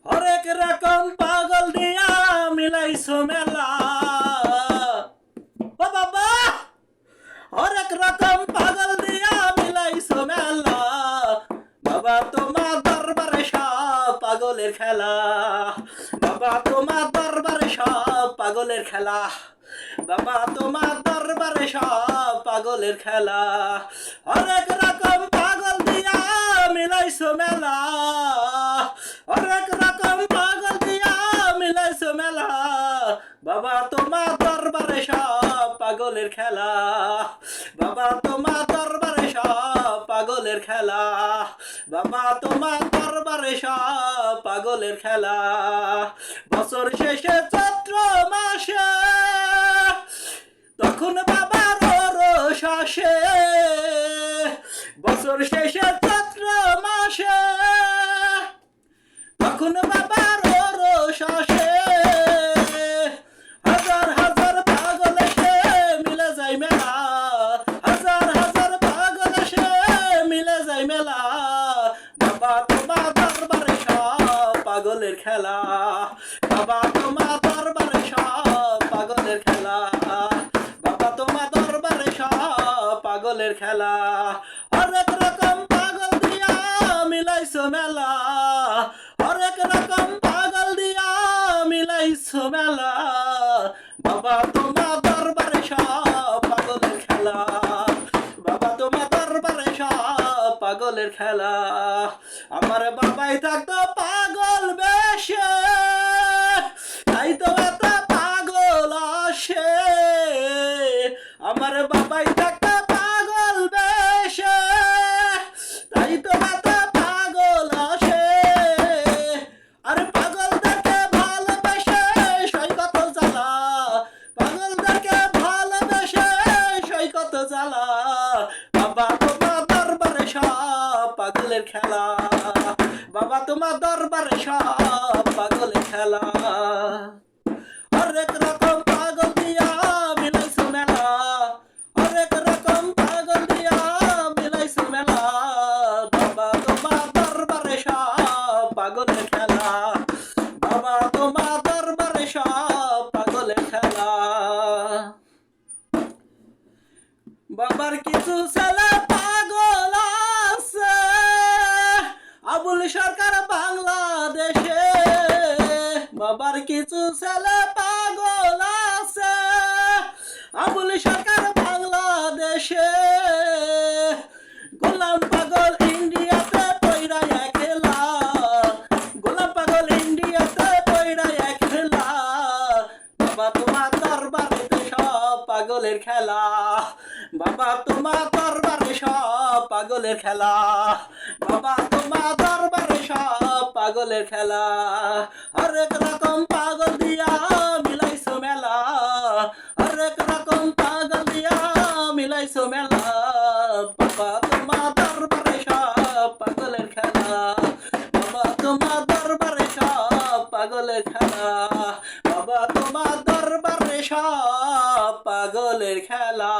হরেক রকম পাগল দিয়া মিলাইছো মেলা। ও বাবা, হরেক রকম পাগল দিয়া মিলাইছো মেলা। বাবা তোমার দরবারে সব পাগলের খেলা। বাবা তোমার দরবারে সব পাগলের খেলা। বাবা তোমার দরবারে সব পাগলের খেলা। হরেক রকম পাগল দিয়া মিলাইছো মেলা। হরেক রকম পাগল দিয়া মিলাইছো মেলা। বাবা তোমার দরবারে সব পাগলের খেলা। বাবা তোমার দরবারে সব পাগলের খেলা। বাবা তোমার দরবারে সব পাগলের খেলা। বছর শেষে চৈত্র মাসে তখন বাবার রোষ আসে। বছর শেষে চৈত্র মাসে তখন বাবার রোষ আসে। হাজার হাজার পাগল এসে মিলে যায় মেলা। হাজার হাজার পাগল এসে মিলে যায় মেলা। বাবা তোমার দরবারে সব পাগলের খেলা। বাবা তোমার দরবারে সব পাগলের খেলা। বাবা তোমার দরবারে সব পাগলের খেলা। হরেক রকম পাগল দিয়া মিলাইছো মেলা। হরেক রকম পাগল দিয়া মিলাইছো মেলা। বাবা তোমার দরবারে সব পাগলের খেলা। বাবা তোমার দরবারে সব পাগলের খেলা। আমার বাবাই থাকতো পাগল বেশে, তাই তো এত পাগল আসে। আমার বাবাই থাকতো পাগল বেশে, তাই তো এত পাগল আসে। আরে পাগলদেরকে ভালোবেসে সই কত জ্বালা। পাগলদেরকে ভালোবেসে সই কত জ্বালা। বাবা তোমার দরবারে সব পাগলের খেলা। বাবা তোমার দরবারে সব পাগলের খেলা। হরেক রকম পাগল দিয়া মিলাইছো মেলা। হরেক রকম পাগল দিয়া মিলাইছো মেলা। বাবা তোমার দরবারে সব পাগলের খেলা। বাবা তোমার দরবারে সব পাগলের খেলা। বাবার কিছু ছেলে পাগল আছে, আবুল সরকার বাংলাদেশে। বাবার কিছু ছেলে পাগল আছে, আবুল সরকার বাংলাদেশে। গোলাম পাগল ইন্ডিয়াতে পয়রা একলা। গোলাম পাগল ইন্ডিয়াতে পয়রা একলা। বাবা তোমার দরবারে সব পাগলের খেলা। বাবা তোমার দরবারে সব পাগলের খেলা। বাবা তোমার দরবারে সব পাগলের খেলা। হরেক রকম পাগল দিয়া মিলাইছো মেলা। হরেক রকম পাগল দিয়া মিলাইছো মেলা। বাবা তোমার দরবারে সব পাগলের খেলা। বাবা তোমার দরবারে সব পাগলের খেলা। বাবা তোমার দরবারে সব পাগলের খেলা।